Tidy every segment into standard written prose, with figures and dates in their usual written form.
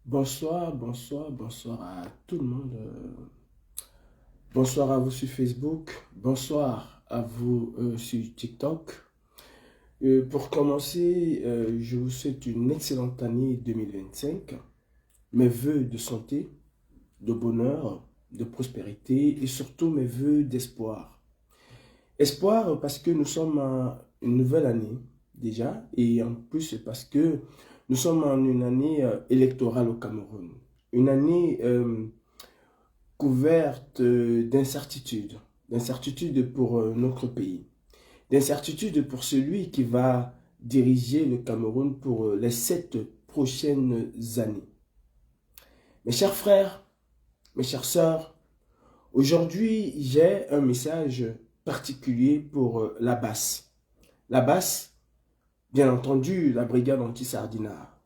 Bonsoir, bonsoir, bonsoir à tout le monde. Bonsoir à vous sur Facebook. Bonsoir à vous sur TikTok. Pour commencer, je vous souhaite une excellente année 2025. Mes vœux de santé, de bonheur, de prospérité et surtout mes vœux d'espoir. Espoir parce que nous sommes à une nouvelle année déjà et en plus parce que nous sommes en une année électorale au Cameroun. Une année couverte d'incertitudes, d'incertitudes pour notre pays, d'incertitudes pour celui qui va diriger le Cameroun pour les 7 prochaines années. Mes chers frères, mes chères sœurs, aujourd'hui j'ai un message particulier pour la BAS. La BAS, bien entendu, la brigade anti-Sardinat.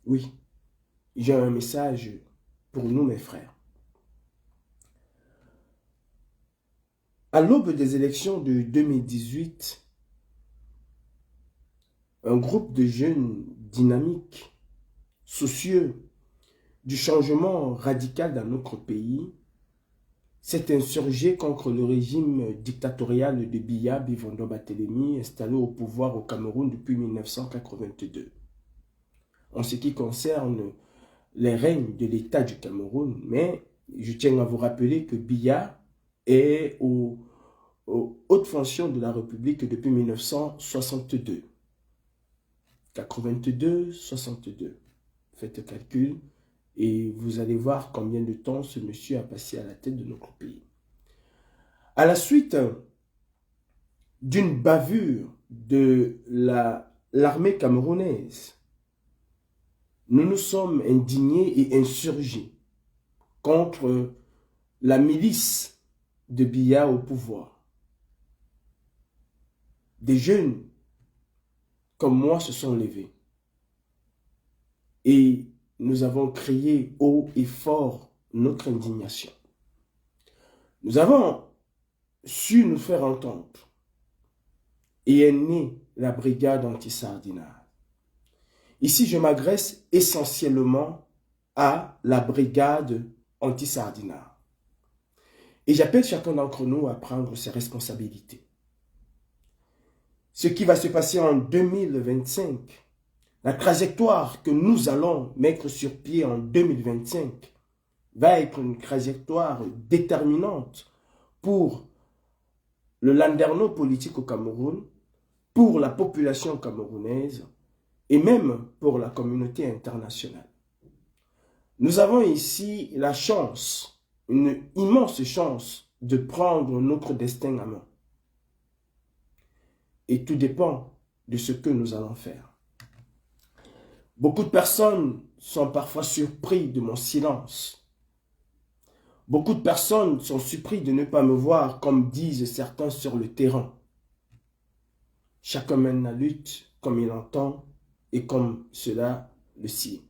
Oui, j'ai un message pour nous, mes frères. À l'aube des élections de 2018, un groupe de jeunes dynamiques, soucieux du changement radical dans notre pays, s'est insurgé contre le régime dictatorial de Biya Bivondo Batelemi, installé au pouvoir au Cameroun depuis 1982. En ce qui concerne les règnes de l'État du Cameroun, mais je tiens à vous rappeler que Biya est aux hautes fonctions de la République depuis 1962. 82, 62. Faites le calcul et vous allez voir combien de temps ce monsieur a passé à la tête de notre pays. À la suite d'une bavure de l'armée camerounaise, nous nous sommes indignés et insurgés contre la milice de Biya au pouvoir. Des jeunes comme moi se sont levés. Et nous avons crié haut et fort notre indignation. Nous avons su nous faire entendre. Et est née la brigade anti-Sardinat. Ici, je m'adresse essentiellement à la brigade anti-Sardinat. Et j'appelle chacun d'entre nous à prendre ses responsabilités. Ce qui va se passer en 2025, la trajectoire que nous allons mettre sur pied en 2025 va être une trajectoire déterminante pour le landerneau politique au Cameroun, pour la population camerounaise et même pour la communauté internationale. Nous avons ici la chance, une immense chance de prendre notre destin à main. Et tout dépend de ce que nous allons faire. Beaucoup de personnes sont parfois surpris de mon silence. Beaucoup de personnes sont surpris de ne pas me voir comme disent certains sur le terrain. Chacun mène la lutte comme il entend et comme cela le sied.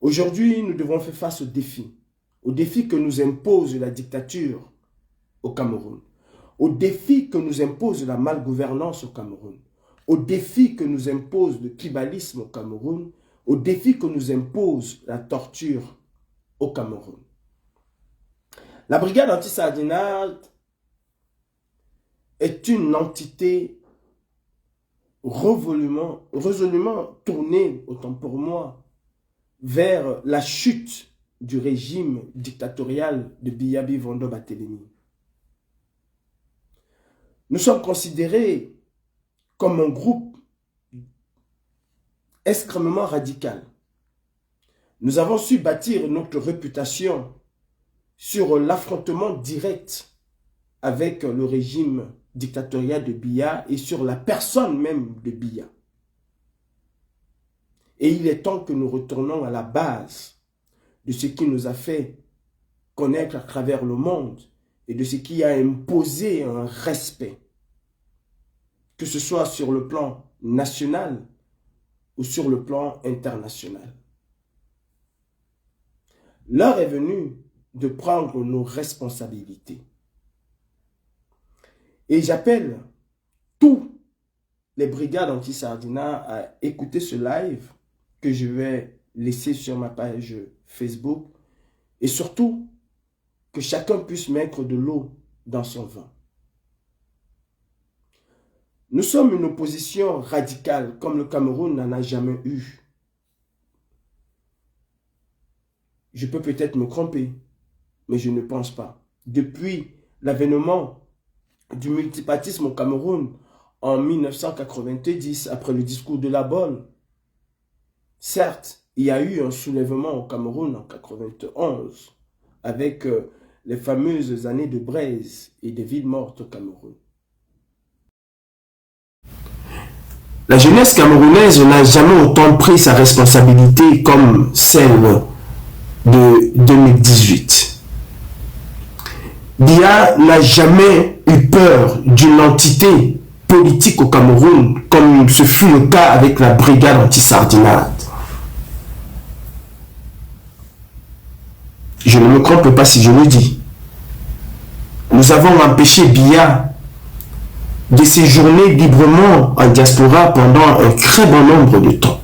Aujourd'hui, nous devons faire face au défi que nous impose la dictature au Cameroun, au défi que nous impose la malgouvernance au Cameroun, au défi que nous impose le tribalisme au Cameroun, au défi que nous impose la torture au Cameroun. La brigade anti-Sardinat est une entité résolument tournée, autant pour moi, vers la chute du régime dictatorial de Biya Bivondo Batelemi. Nous sommes considérés comme un groupe extrêmement radical. Nous avons su bâtir notre réputation sur l'affrontement direct avec le régime dictatorial de Biya et sur la personne même de Biya. Et il est temps que nous retournons à la base de ce qui nous a fait connaître à travers le monde et de ce qui a imposé un respect, que ce soit sur le plan national ou sur le plan international. L'heure est venue de prendre nos responsabilités. Et j'appelle tous les brigades anti-Sardina à écouter ce live que je vais laisser sur ma page Facebook et surtout que chacun puisse mettre de l'eau dans son vin. Nous sommes une opposition radicale comme le Cameroun n'en a jamais eu. Je peux peut-être me tromper, mais je ne pense pas. Depuis l'avènement du multipartisme au Cameroun en 1990, après le discours de la Bonne, certes, il y a eu un soulèvement au Cameroun en 1991, avec les fameuses années de braise et des villes mortes au Cameroun. La jeunesse camerounaise n'a jamais autant pris sa responsabilité comme celle de 2018. Biya n'a jamais eu peur d'une entité politique au Cameroun, comme ce fut le cas avec la brigade anti-sardinade. Je ne me trompe pas si je le dis. Nous avons empêché Biya de séjourner librement en diaspora pendant un très bon nombre de temps.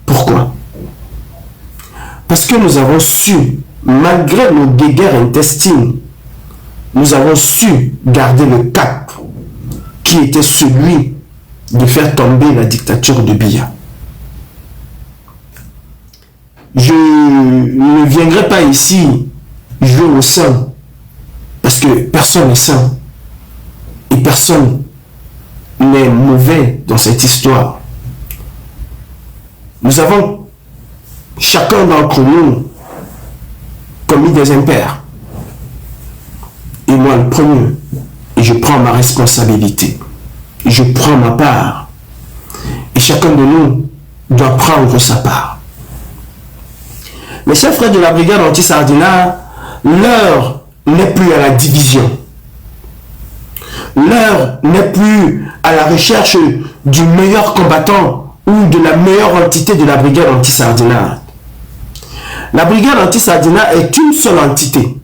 Pourquoi? Parce que nous avons su, malgré nos guéguerres intestines, nous avons su garder le cap qui était celui de faire tomber la dictature de Biya. Je ne viendrai pas ici jouer au saint, parce que personne n'est saint. Et personne n'est mauvais dans cette histoire. Nous avons, chacun d'entre nous, commis des impairs. Et moi le premier. Et je prends ma responsabilité. Et je prends ma part. Et chacun de nous doit prendre sa part. Mes chers frères de la brigade anti-Sardina, l'heure n'est plus à la division. L'heure n'est plus à la recherche du meilleur combattant ou de la meilleure entité de la brigade anti-Sardina. La brigade anti-Sardina est une seule entité.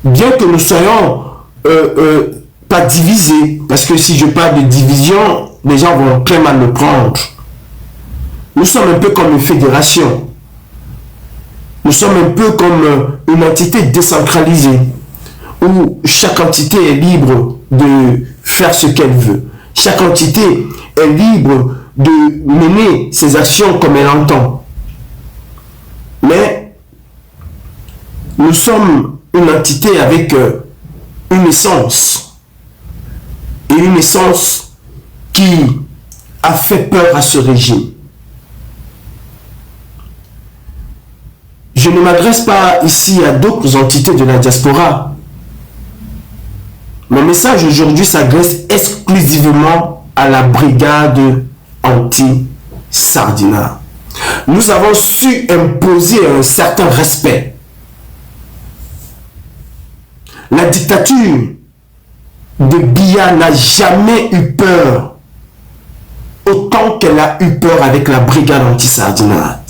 Bien que nous soyons pas divisés, parce que si je parle de division, les gens vont très mal le prendre. Nous sommes un peu comme une fédération. Nous sommes un peu comme une entité décentralisée, où chaque entité est libre de faire ce qu'elle veut. Chaque entité est libre de mener ses actions comme elle entend. Mais nous sommes une entité avec une essence. Et une essence qui a fait peur à ce régime. Je ne m'adresse pas ici à d'autres entités de la diaspora. Mon message aujourd'hui s'adresse exclusivement à la brigade anti-Sardina. Nous avons su imposer un certain respect. La dictature de Biya n'a jamais eu peur autant qu'elle a eu peur avec la brigade anti-Sardina.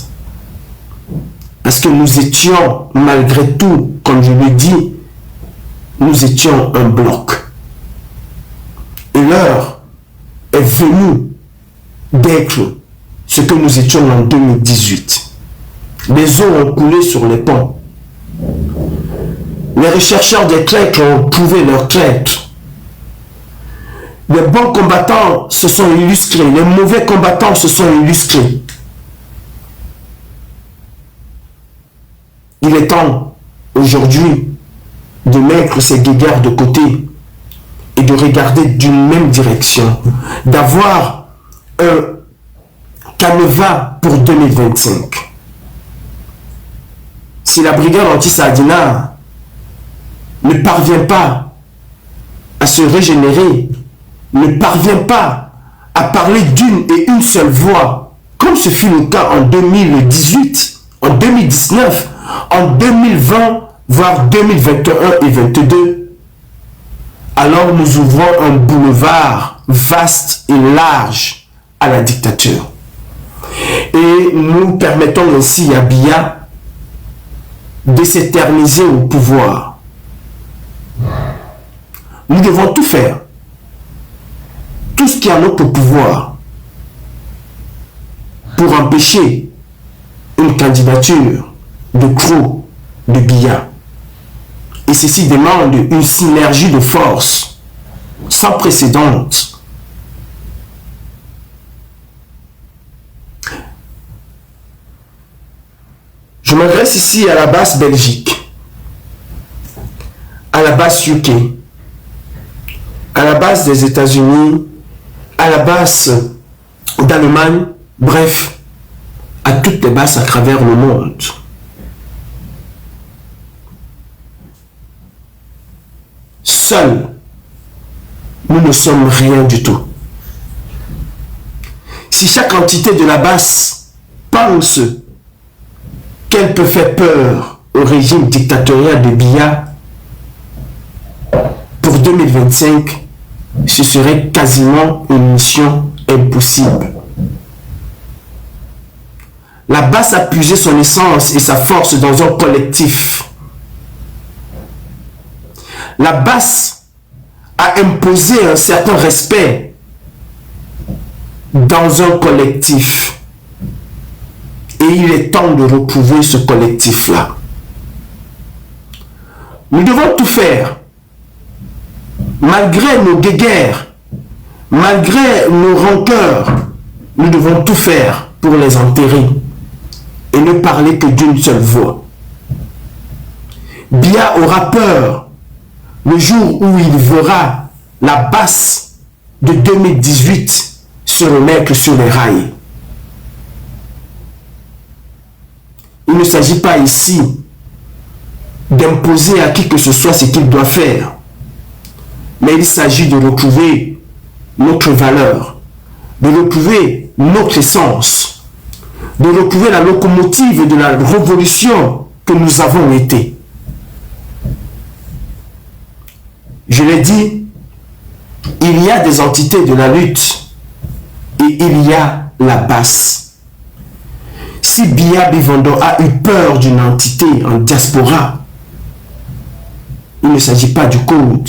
Parce que nous étions, malgré tout, comme je l'ai dit, nous étions un bloc. Et l'heure est venue d'être ce que nous étions en 2018. Les eaux ont coulé sur les ponts. Les rechercheurs des traîtres ont prouvé leur traître. Les bons combattants se sont illustrés. Les mauvais combattants se sont illustrés. Il est temps aujourd'hui de mettre ces guéguerres de côté et de regarder d'une même direction, d'avoir un canevas pour 2025. Si la brigade anti-Sardina ne parvient pas à se régénérer, ne parvient pas à parler d'une et une seule voix, comme ce fut le cas en 2018, en 2019, en 2020, voire 2021 et 2022, alors nous ouvrons un boulevard vaste et large à la dictature. Et nous permettons ainsi à Biya de s'éterniser au pouvoir. Nous devons tout faire tout ce qui est en notre pouvoir pour empêcher une candidature de Kro, de Biya. Et ceci demande une synergie de force sans précédent. Je m'adresse ici à la base Belgique, à la base UK, à la base des États-Unis, à la base d'Allemagne, bref, à toutes les bases à travers le monde. Seuls, nous ne sommes rien du tout. Si chaque entité de la base pense qu'elle peut faire peur au régime dictatorial de Biya, pour 2025, ce serait quasiment une mission impossible. La base a puisé son essence et sa force dans un collectif. La base a imposé un certain respect dans un collectif. Et il est temps de retrouver ce collectif-là. Nous devons tout faire, malgré nos guéguerres, malgré nos rancœurs, nous devons tout faire pour les enterrer et ne parler que d'une seule voix. Biya aura peur le jour où il verra la base de 2018 se remettre sur les rails. Il ne s'agit pas ici d'imposer à qui que ce soit ce qu'il doit faire, mais il s'agit de retrouver notre valeur, de retrouver notre essence, de retrouver la locomotive de la révolution que nous avons été. Je l'ai dit, il y a des entités de la lutte et il y a la base. Si Biya Bivondo a eu peur d'une entité en diaspora, il ne s'agit pas du code.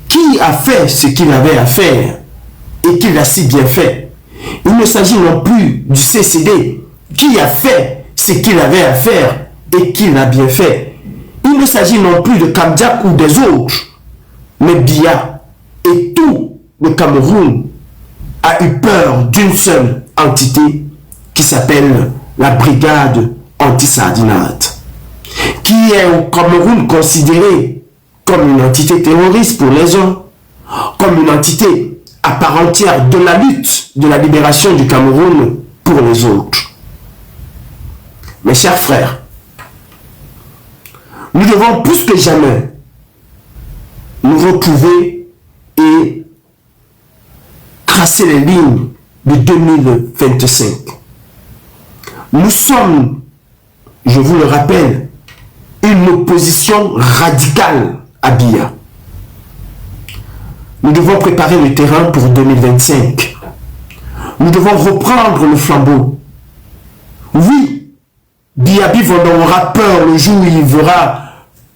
Qui a fait ce qu'il avait à faire et qu'il a si bien fait? Il ne s'agit non plus du CCD. Qui a fait ce qu'il avait à faire et qu'il a bien fait? Il ne s'agit non plus de Kamdiak ou des autres. Mais Biya et tout le Cameroun a eu peur d'une seule entité qui s'appelle la brigade anti-sardinate, qui est au Cameroun considérée comme une entité terroriste pour les uns, comme une entité à part entière de la lutte de la libération du Cameroun pour les autres. Mes chers frères, nous devons plus que jamais nous retrouver et tracer les lignes de 2025. Nous sommes, je vous le rappelle, une opposition radicale à Biya. Nous devons préparer le terrain pour 2025. Nous devons reprendre le flambeau. Oui, Biya Bivondo aura peur le jour où il verra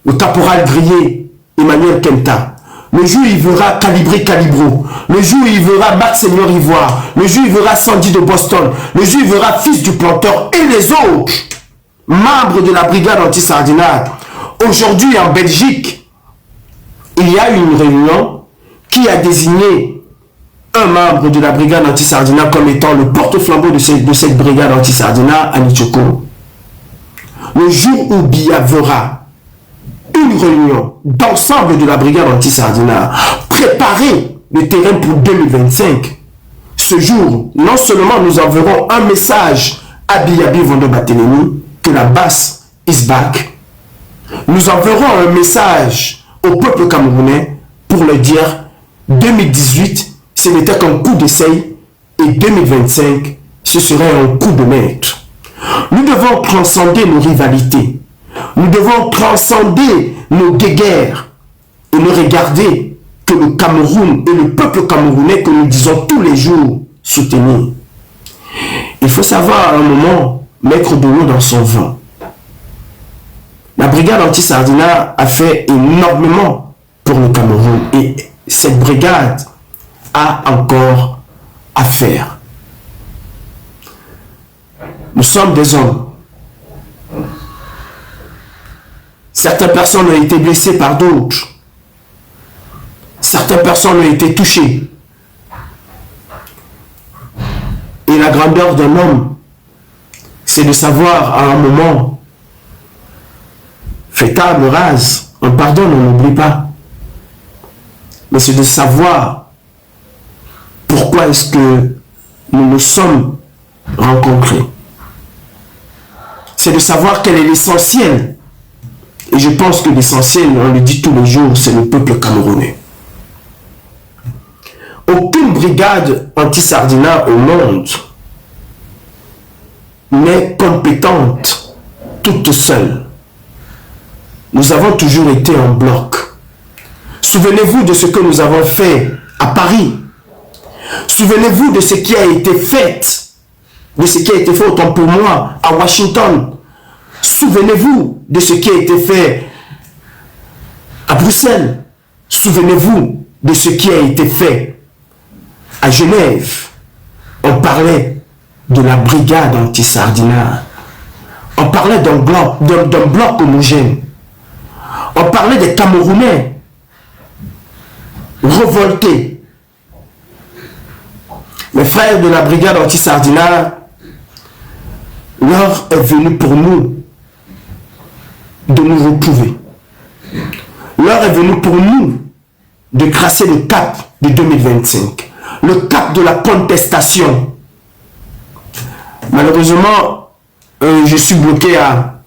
le caporal grillé Emmanuel Kenta. Le jour où il verra Calibré Calibro. Le jour où il verra Max Seigneur Ivoire. Le jour où il verra Sandy de Boston. Le jour où il verra Fils du Planteur et les autres membres de la brigade anti-sardinate. Aujourd'hui en Belgique, il y a une réunion qui a désigné un membre de la brigade anti-sardinate comme étant le porte-flambeau de cette brigade anti-sardinate, Anichoko. Le jour où Biya verra une réunion d'ensemble de la brigade anti-sardinat, préparer le terrain pour 2025. Ce jour, non seulement nous enverrons un message à Biya Bivondo Batelemi que la base is back, nous enverrons un message au peuple camerounais pour le dire 2018, ce n'était qu'un coup d'essai et 2025, ce serait un coup de maître. Nous devons transcender nos rivalités. Nous devons transcender nos guerres et ne regarder que le Cameroun et le peuple camerounais que nous disons tous les jours soutenir. Il faut savoir à un moment mettre de l'eau dans son vin. La brigade anti-sardinat a fait énormément pour le Cameroun et cette brigade a encore à faire. Nous sommes des hommes. Certaines personnes ont été blessées par d'autres. Certaines personnes ont été touchées. Et la grandeur d'un homme, c'est de savoir à un moment, fait table rase, on pardonne, on n'oublie pas. Mais c'est de savoir pourquoi est-ce que nous nous sommes rencontrés. C'est de savoir quel est l'essentiel. Et je pense que l'essentiel, on le dit tous les jours, c'est le peuple camerounais. Aucune brigade anti-Sardina au monde n'est compétente toute seule. Nous avons toujours été en bloc. Souvenez-vous de ce que nous avons fait à Paris. Souvenez-vous de ce qui a été fait, autant pour moi, à Washington. Souvenez-vous de ce qui a été fait à Bruxelles. Souvenez-vous de ce qui a été fait à Genève. On parlait de la brigade anti-Sardina. On parlait d'un bloc homogène. On parlait des Camerounais révoltés. Mes frères de la brigade anti-Sardina, l'heure est venue pour nous de nous retrouver. L'heure est venue pour nous de tracer le cap de 2025. Le cap de la contestation. Malheureusement, je suis bloqué à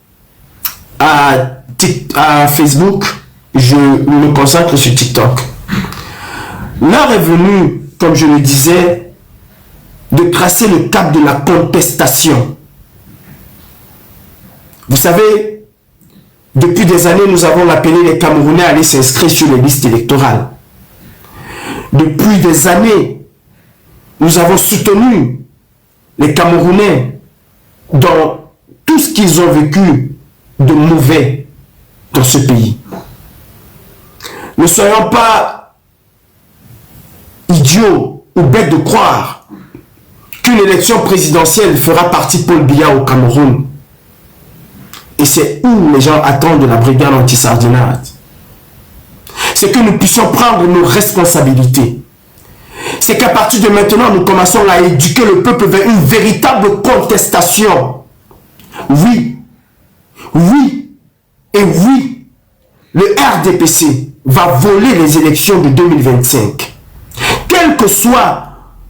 Facebook. Je me consacre sur TikTok. L'heure est venue, comme je le disais, de tracer le cap de la contestation. Vous savez, depuis des années, nous avons appelé les Camerounais à aller s'inscrire sur les listes électorales. Depuis des années, nous avons soutenu les Camerounais dans tout ce qu'ils ont vécu de mauvais dans ce pays. Ne soyons pas idiots ou bêtes de croire qu'une élection présidentielle fera partie Paul Biya au Cameroun. Et c'est où les gens attendent de la brigade anti-Sardina. C'est que nous puissions prendre nos responsabilités. C'est qu'à partir de maintenant, nous commençons à éduquer le peuple vers une véritable contestation. Oui, oui et oui, le RDPC va voler les élections de 2025. Quelle que soit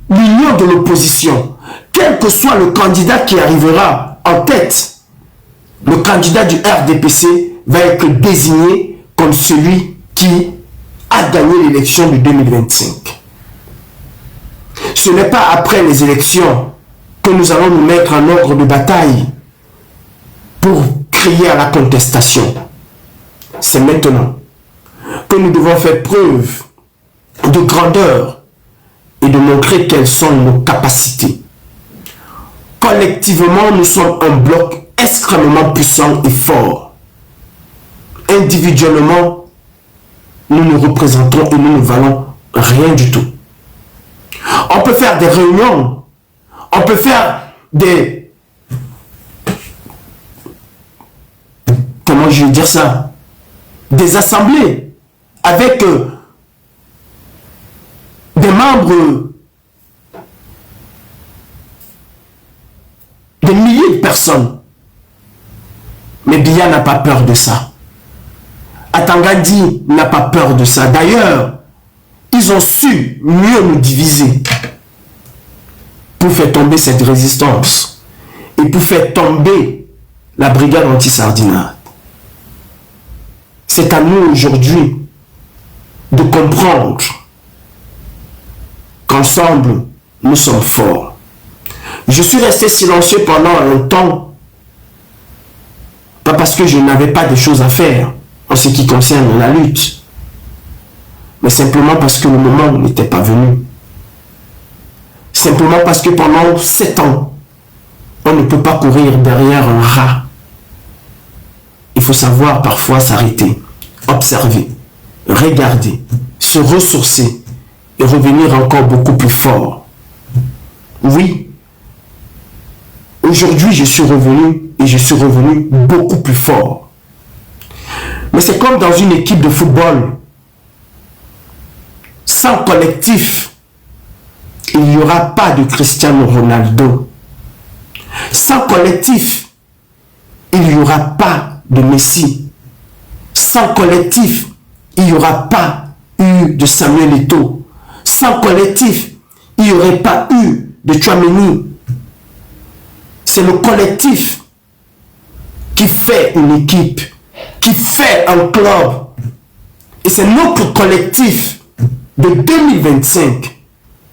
l'union de l'opposition, quel que soit le candidat qui arrivera en tête, le candidat du RDPC va être désigné comme celui qui a gagné l'élection de 2025. Ce n'est pas après les élections que nous allons nous mettre en ordre de bataille pour crier à la contestation. C'est maintenant que nous devons faire preuve de grandeur et de montrer quelles sont nos capacités. Collectivement, nous sommes un bloc extrêmement puissant et fort. Individuellement, nous nous représentons et nous ne valons rien du tout. On peut faire des réunions, on peut faire des... Comment je vais dire ça? Des assemblées avec des membres, des milliers de personnes. Mais Biya n'a pas peur de ça. Atangadi n'a pas peur de ça. D'ailleurs, ils ont su mieux nous diviser pour faire tomber cette résistance et pour faire tomber la brigade anti-Sardina. C'est à nous aujourd'hui de comprendre qu'ensemble, nous sommes forts. Je suis resté silencieux pendant un temps, pas parce que je n'avais pas de choses à faire en ce qui concerne la lutte, mais simplement parce que le moment n'était pas venu. Simplement parce que pendant 7 ans, on ne peut pas courir derrière un rat. Il faut savoir parfois s'arrêter, observer, regarder, se ressourcer et revenir encore beaucoup plus fort. Oui, aujourd'hui je suis revenu et je suis revenu beaucoup plus fort. Mais c'est comme dans une équipe de football. Sans collectif, il n'y aura pas de Cristiano Ronaldo. Sans collectif, il n'y aura pas de Messi. Sans collectif, il n'y aura pas eu de Samuel Eto'o. Sans collectif, il n'y aurait pas eu de Tchouaméni. C'est le collectif qui fait une équipe, qui fait un club. Et c'est notre collectif de 2025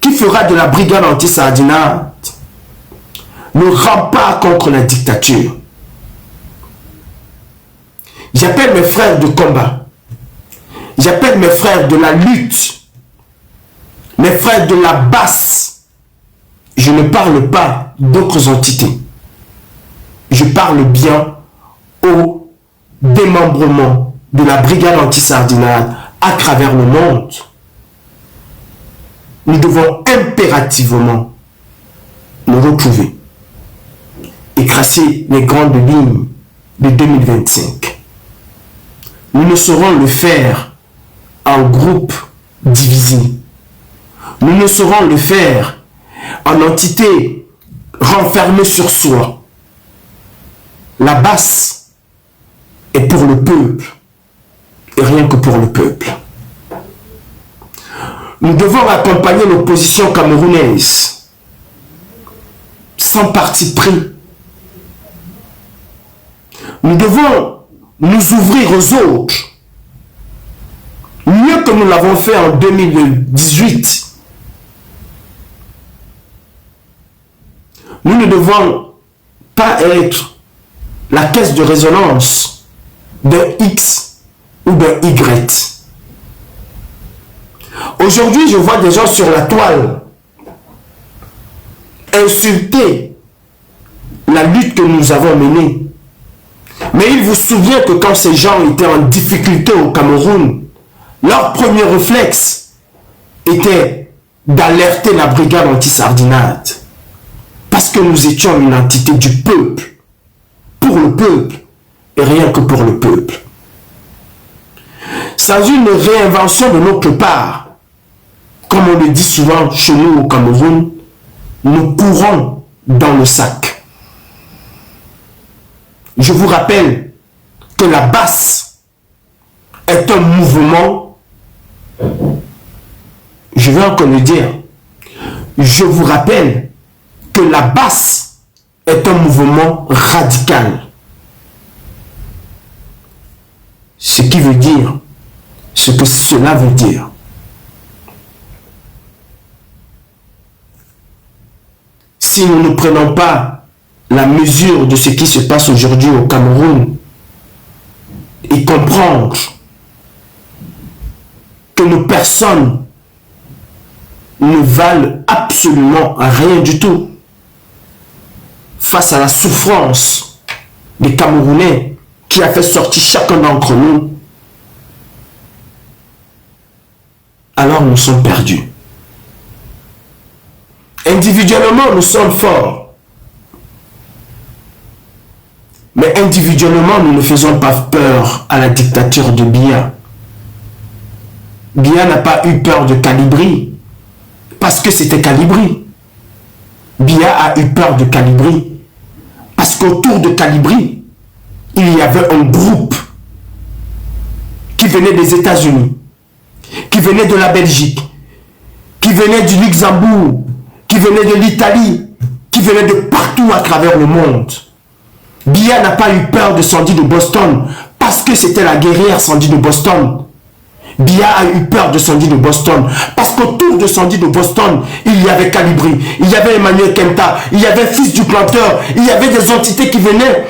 qui fera de la brigade anti-sardinate le rempart contre la dictature. J'appelle mes frères de combat, j'appelle mes frères de la lutte, mes frères de la basse. Je ne parle pas d'autres entités. Je parle bien au démembrement de la brigade anti-sardinate à travers le monde. Nous devons impérativement nous retrouver et tracer les grandes lignes de 2025. Nous ne saurons le faire en groupe divisé. Nous ne saurons le faire en entité renfermée sur soi. La basse est pour le peuple et rien que pour le peuple. Nous devons accompagner l'opposition camerounaise sans parti pris. Nous devons nous ouvrir aux autres, mieux que nous l'avons fait en 2018. Nous ne devons pas être la caisse de résonance d'un X ou d'un Y. Aujourd'hui, je vois des gens sur la toile insulter la lutte que nous avons menée. Mais il vous souvient que quand ces gens étaient en difficulté au Cameroun, leur premier réflexe était d'alerter la brigade anti-sardinate. Parce que nous étions une entité du peuple, pour le peuple, et rien que pour le peuple. Sans une réinvention de notre part, comme on le dit souvent chez nous au Cameroun, nous courons dans le sac. Je vous rappelle que la basse est un mouvement, je vais encore le dire, je vous rappelle que la basse est un mouvement radical. Ce qui veut dire, ce que cela veut dire. Si nous ne prenons pas la mesure de ce qui se passe aujourd'hui au Cameroun et comprendre que nos personnes ne valent absolument rien du tout face à la souffrance des Camerounais qui a fait sortir chacun d'entre nous, alors nous sommes perdus. Individuellement, nous sommes forts. Mais individuellement, nous ne faisons pas peur à la dictature de Biya. Biya n'a pas eu peur de Kalibri parce que c'était Kalibri. Biya a eu peur de Kalibri parce qu'autour de Kalibri, il y avait un groupe qui venait des États-Unis, qui venait de la Belgique, qui venait du Luxembourg, qui venait de l'Italie, qui venait de partout à travers le monde. Biya n'a pas eu peur de Sandy de Boston parce que c'était la guerrière Sandy de Boston. Biya a eu peur de Sandy de Boston parce qu'autour de Sandy de Boston, il y avait Kalibri, il y avait Emmanuel Kenta, il y avait Fils du Planteur, il y avait des entités qui venaient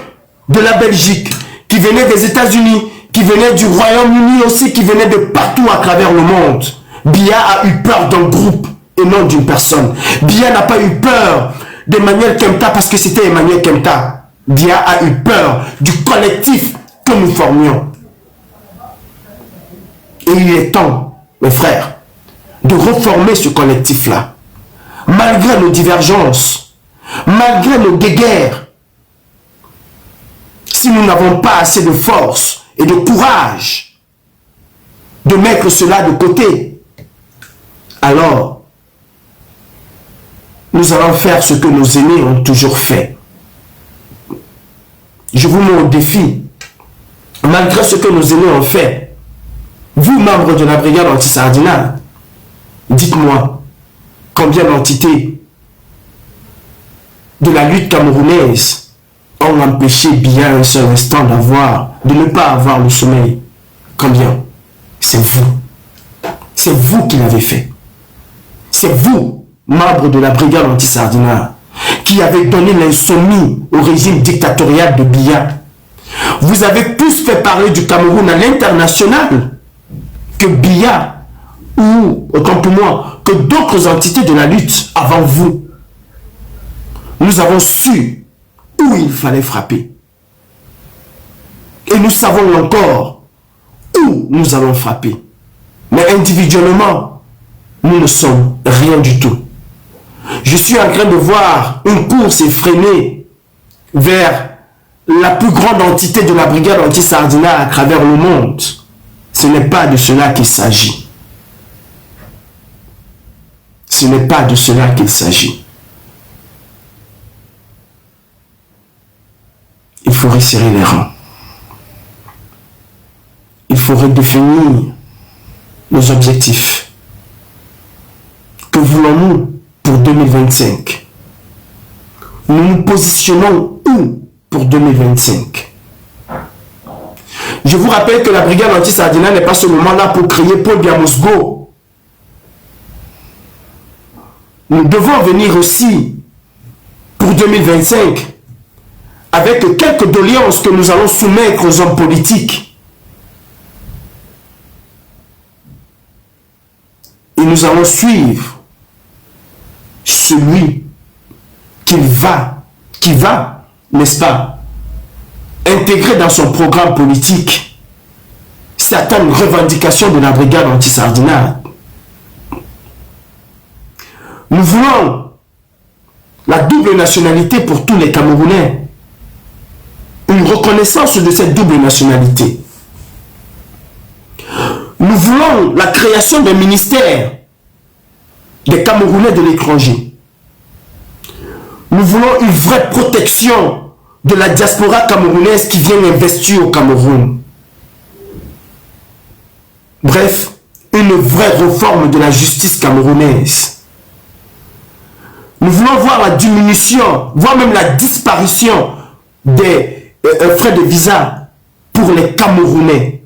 de la Belgique, qui venaient des États-Unis, qui venaient du Royaume-Uni aussi, qui venaient de partout à travers le monde. Biya a eu peur d'un groupe et non d'une personne. Biya n'a pas eu peur d'Emmanuel Kenta parce que c'était Emmanuel Kenta. Biya a eu peur du collectif que nous formions. Et il est temps, mes frères, de reformer ce collectif-là. Malgré nos divergences, malgré nos guéguerres, si nous n'avons pas assez de force et de courage de mettre cela de côté, alors nous allons faire ce que nos aînés ont toujours fait. Je vous mets au défi, malgré ce que nos aînés ont fait, vous, membres de la brigade anti-Sardinat, dites-moi combien d'entités de la lutte camerounaise ont empêché bien un seul instant de ne pas avoir le sommeil. Combien? C'est vous. C'est vous qui l'avez fait. C'est vous, membres de la brigade anti-Sardinat, qui avez donné l'insomnie au régime dictatorial de Biya. Vous avez tous fait parler du Cameroun à l'international que Biya, ou autant pour moi, que d'autres entités de la lutte avant vous. Nous avons su où il fallait frapper. Et nous savons encore où nous allons frapper. Mais individuellement, nous ne sommes rien du tout. Je suis en train de voir une course effrénée vers la plus grande entité de la brigade anti-Sardinat à travers le monde. Ce n'est pas de cela qu'il s'agit. Ce n'est pas de cela qu'il s'agit. Il faut resserrer les rangs. Il faut redéfinir nos objectifs. Que voulons-nous pour 2025? Nous nous positionnons où pour 2025? Je vous rappelle que la brigade anti-Sardinat n'est pas seulement là pour créer Paul Biamosgo. Nous devons venir aussi pour 2025 avec quelques doléances que nous allons soumettre aux hommes politiques. Et nous allons suivre celui qui va, n'est-ce pas, intégrer dans son programme politique certaines revendications de la brigade anti-Sardinat. Nous voulons la double nationalité pour tous les Camerounais. Une reconnaissance de cette double nationalité. Nous voulons la création d'un ministère des Camerounais de l'étranger. Nous voulons une vraie protection de la diaspora camerounaise qui vient investir au Cameroun. Bref, une vraie réforme de la justice camerounaise. Nous voulons voir la diminution, voire même la disparition des frais de visa pour les Camerounais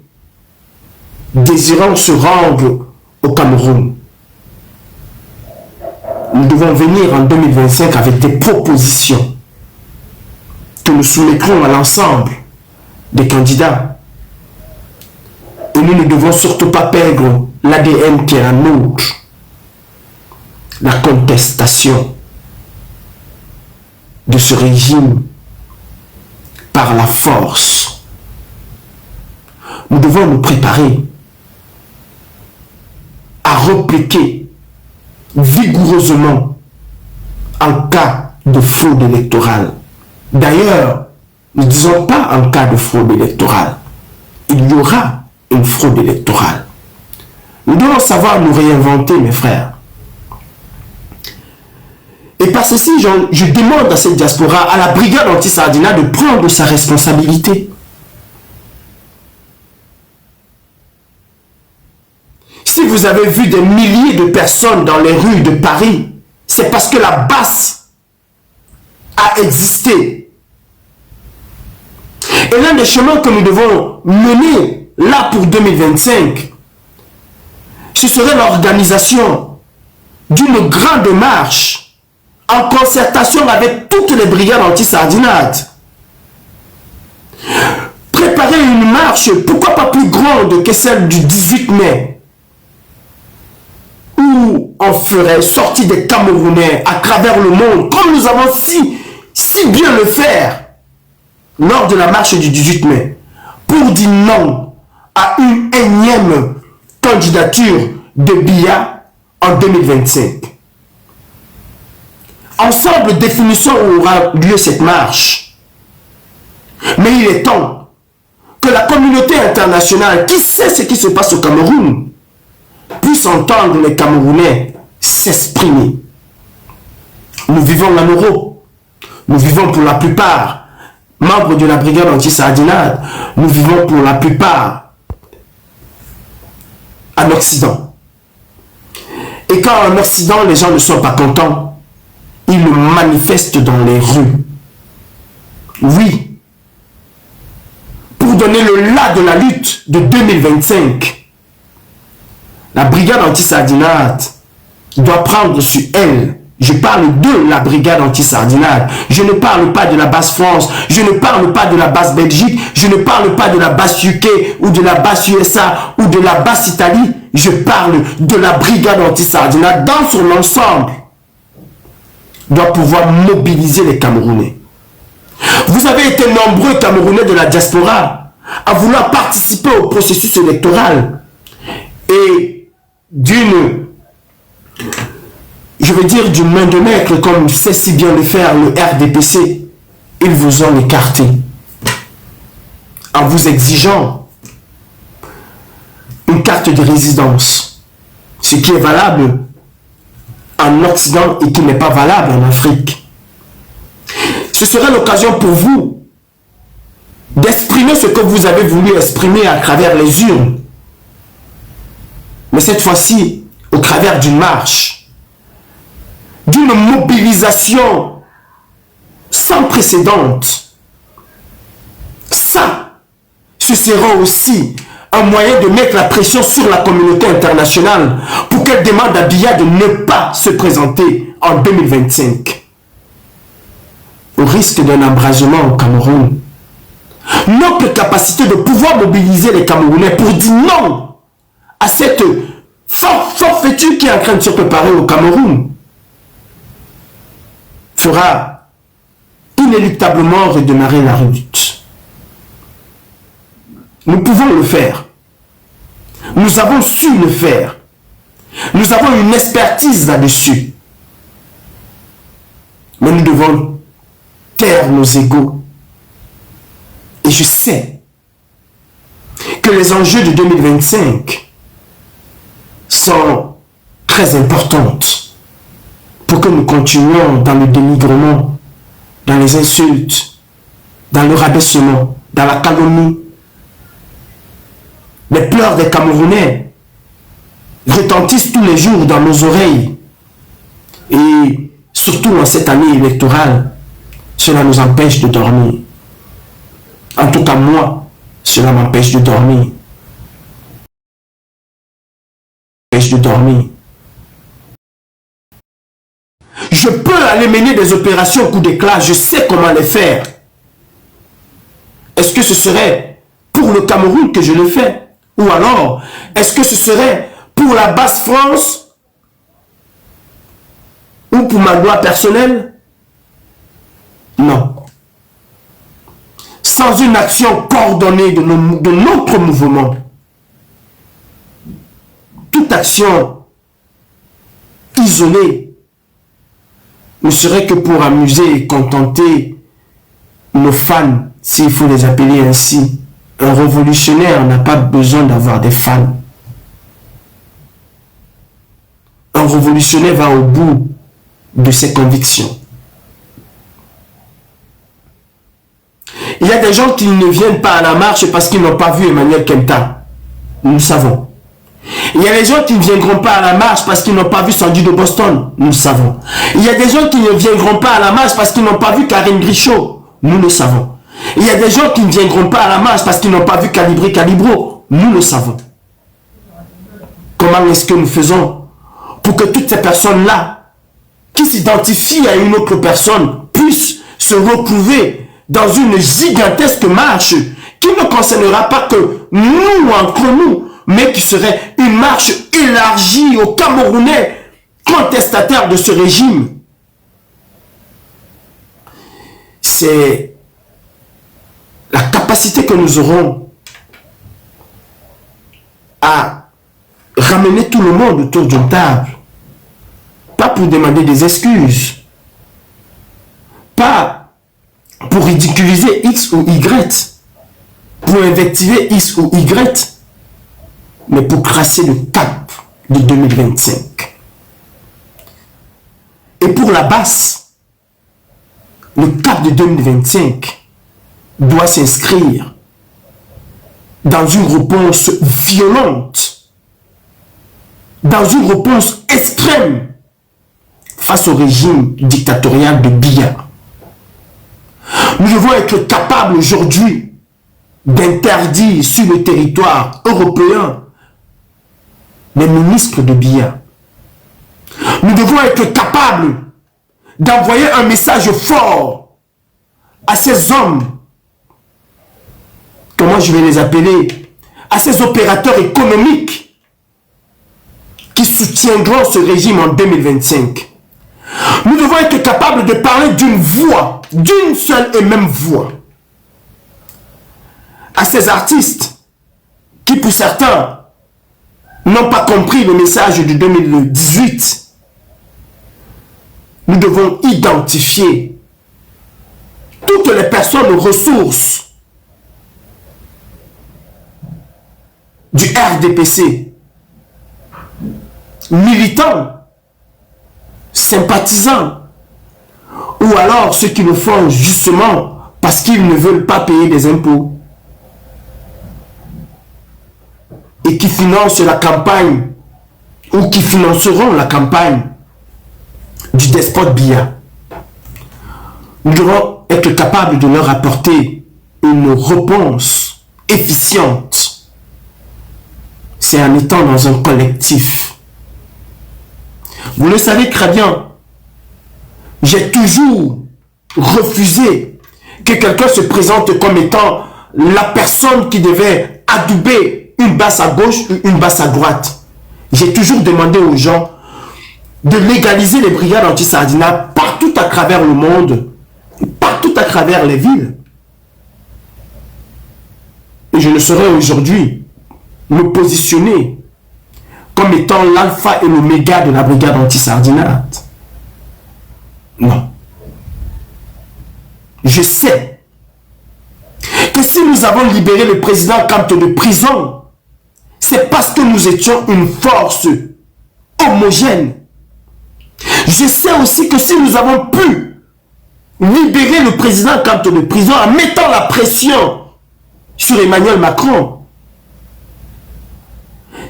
désirant se rendre au Cameroun. Nous devons venir en 2025 avec des propositions que nous soumettrons à l'ensemble des candidats. Et nous ne devons surtout pas perdre l'ADN qui est un nôtre. La contestation de ce régime par la force. Nous devons nous préparer à répliquer vigoureusement en cas de fraude électorale. D'ailleurs, ne disons pas en cas de fraude électorale. Il y aura une fraude électorale. Nous devons savoir nous réinventer, mes frères. Et par ceci, je demande à cette diaspora, à la brigade anti-Sardinat de prendre sa responsabilité. Si vous avez vu des milliers de personnes dans les rues de Paris, c'est parce que la basse a existé. Et l'un des chemins que nous devons mener là pour 2025, ce serait l'organisation d'une grande marche en concertation avec toutes les brigades anti-Sardinat. Préparer une marche, pourquoi pas plus grande que celle du 18 mai, où on ferait sortir des Camerounais à travers le monde, comme nous avons si bien le faire lors de la marche du 18 mai, pour dire non à une énième candidature de Biya en 2025. Ensemble, définissons où aura lieu cette marche. Mais il est temps que la communauté internationale, qui sait ce qui se passe au Cameroun, puisse entendre les Camerounais s'exprimer. Nous vivons en euro. Nous vivons pour la plupart membres de la brigade anti-sardinade. Nous vivons pour la plupart en Occident. Et quand en Occident, les gens ne sont pas contents, ils le manifestent dans les rues. Oui. Pour donner le là de la lutte de 2025, la brigade anti-sardinade doit prendre sur elle. Je parle de la brigade anti-sardinade. Je ne parle pas de la base France. Je ne parle pas de la base Belgique. Je ne parle pas de la base UK ou de la base USA ou de la base Italie. Je parle de la brigade anti-sardinade dans son ensemble. Doit pouvoir mobiliser les Camerounais. Vous avez été nombreux Camerounais de la diaspora à vouloir participer au processus électoral et d'une, je veux dire, d'une main de maître, comme sait si bien le faire le RDPC, ils vous ont écarté en vous exigeant une carte de résidence, ce qui est valable en Occident et qui n'est pas valable en Afrique. Ce serait l'occasion pour vous d'exprimer ce que vous avez voulu exprimer à travers les urnes, mais cette fois-ci au travers d'une marche, d'une mobilisation sans précédent. Ça, ce sera aussi un moyen de mettre la pression sur la communauté internationale pour qu'elle demande à Biya de ne pas se présenter en 2025. Au risque d'un embrasement au Cameroun. Notre capacité de pouvoir mobiliser les Camerounais pour dire non à cette forfaiture qui est en train de se préparer au Cameroun fera inéluctablement redémarrer la lutte. Nous pouvons le faire. Nous avons su le faire. Nous avons une expertise là-dessus. Mais nous devons taire nos égos. Et je sais que les enjeux de 2025 sont très importants pour que nous continuions dans le dénigrement, dans les insultes, dans le rabaissement, dans la calomnie. Les pleurs des Camerounais retentissent tous les jours dans nos oreilles. Et surtout en cette année électorale, cela nous empêche de dormir. En tout cas, moi, cela m'empêche de dormir. Je peux aller mener des opérations coup d'éclat, je sais comment les faire. Est-ce que ce serait pour le Cameroun que je le fais? Ou alors, est-ce que ce serait pour la base France ou pour ma gloire personnelle? Non. Sans une action coordonnée de notre mouvement, toute action isolée ne serait que pour amuser et contenter nos fans, s'il faut les appeler ainsi. Un révolutionnaire n'a pas besoin d'avoir des fans. Un révolutionnaire va au bout de ses convictions. Il y a des gens qui ne viennent pas à la marche parce qu'ils n'ont pas vu Emmanuel Kenta. Nous le savons. Il y a des gens qui ne viendront pas à la marche parce qu'ils n'ont pas vu Sandy de Boston. Nous le savons. Il y a des gens qui ne viendront pas à la marche parce qu'ils n'ont pas vu Karine Grichot. Nous le savons. Il y a des gens qui ne viendront pas à la marche parce qu'ils n'ont pas vu Calibré Calibro. Nous le savons. Comment est-ce que nous faisons pour que toutes ces personnes-là qui s'identifient à une autre personne puissent se retrouver dans une gigantesque marche qui ne concernera pas que nous entre nous, mais qui serait une marche élargie aux Camerounais contestataires de ce régime? C'est la capacité que nous aurons à ramener tout le monde autour d'une table pas pour demander des excuses, pas pour ridiculiser X ou Y, pour invectiver X ou Y, mais pour tracer le cap de 2025. Et pour la basse, le cap de 2025 doit s'inscrire dans une réponse violente, dans une réponse extrême face au régime dictatorial de Biya. Nous devons être capables aujourd'hui d'interdire sur le territoire européen les ministres de Biya. Nous devons être capables d'envoyer un message fort à ces hommes, comment je vais les appeler, à ces opérateurs économiques qui soutiendront ce régime en 2025. Nous devons être capables de parler d'une voix, d'une seule et même voix, à ces artistes qui, pour certains, n'ont pas compris le message de 2018. Nous devons identifier toutes les personnes ressources du RDPC, militants, sympathisants, ou alors ceux qui le font justement parce qu'ils ne veulent pas payer des impôts et qui financent la campagne ou qui financeront la campagne du despote Biya. Nous devons être capables de leur apporter une réponse efficiente. C'est en étant dans un collectif. Vous le savez très bien, j'ai toujours refusé que quelqu'un se présente comme étant la personne qui devait adouber une basse à gauche ou une basse à droite. J'ai toujours demandé aux gens de légaliser les brigades anti-Sardina partout à travers le monde, partout à travers les villes. Et je ne saurais aujourd'hui me positionner comme étant l'alpha et l'oméga de la brigade anti-Sardinate. Non. Je sais que si nous avons libéré le président Kamto de prison, c'est parce que nous étions une force homogène. Je sais aussi que si nous avons pu libérer le président Kamto de prison en mettant la pression sur Emmanuel Macron,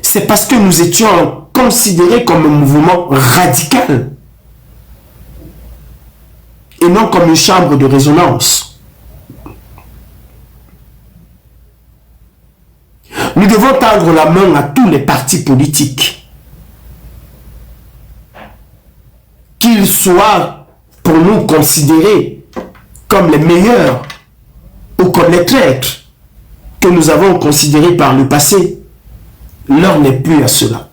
c'est parce que nous étions considérés comme un mouvement radical et non comme une chambre de résonance. Nous devons tendre la main à tous les partis politiques, qu'ils soient pour nous considérés comme les meilleurs ou comme les traîtres que nous avons considérés par le passé. L'heure n'est plus à cela.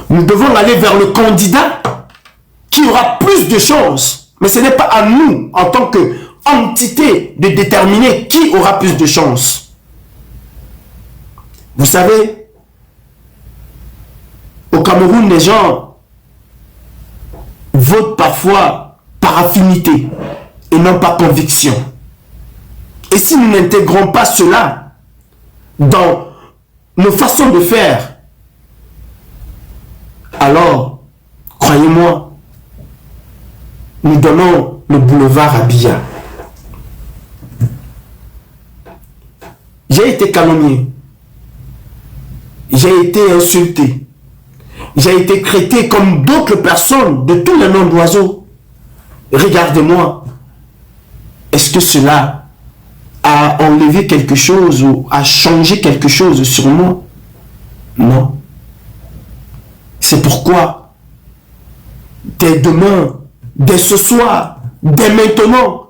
Nous devons aller vers le candidat qui aura plus de chances. Mais ce n'est pas à nous, en tant qu'entité, de déterminer qui aura plus de chances. Vous savez, au Cameroun, les gens votent parfois par affinité et non par conviction. Et si nous n'intégrons pas cela dans nos façons de faire, alors, croyez-moi, nous donnons le boulevard à Biya. J'ai été calomnié. J'ai été insulté. J'ai été traité comme d'autres personnes de tous les noms d'oiseaux. Regardez-moi. Est-ce que cela a enlevé quelque chose ou a changé quelque chose sur moi? Non. C'est pourquoi, dès demain, dès ce soir, dès maintenant,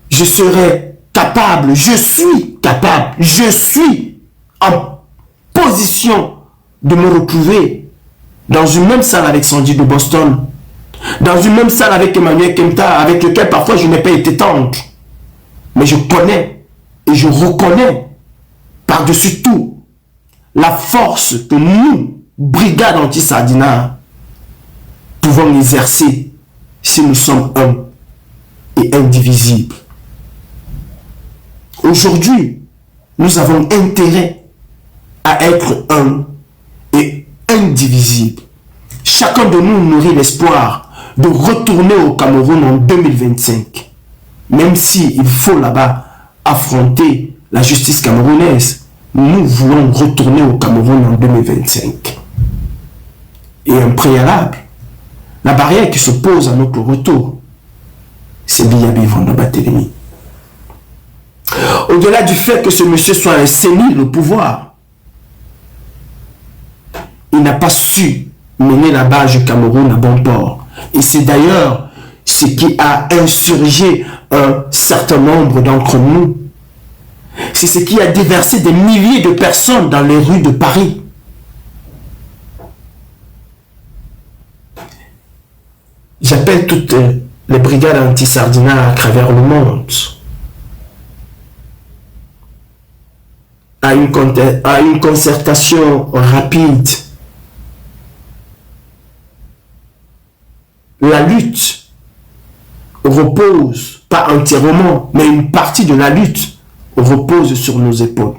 je serai capable, je suis capable, je suis en position de me retrouver dans une même salle avec Sandy de Boston, dans une même salle avec Emmanuel Kenta, avec lequel parfois je n'ai pas été tendre. Mais je connais et je reconnais par-dessus tout la force que nous brigade anti-Sardina pouvons exercer si nous sommes un et indivisibles? Aujourd'hui, nous avons intérêt à être un et indivisible. Chacun de nous nourrit l'espoir de retourner au Cameroun en 2025. Même s'il faut là-bas affronter la justice camerounaise, nous voulons retourner au Cameroun en 2025. Et un préalable, la barrière qui se pose à notre retour, c'est Biyabi Vondoba-Telemi. Au-delà du fait que ce monsieur soit un sénile au pouvoir, il n'a pas su mener la base du Cameroun à bon port. Et c'est d'ailleurs ce qui a insurgé un certain nombre d'entre nous. C'est ce qui a déversé des milliers de personnes dans les rues de Paris. J'appelle toutes les brigades anti-Sardina à travers le monde à une concertation rapide. La lutte repose, pas entièrement, mais une partie de la lutte repose sur nos épaules.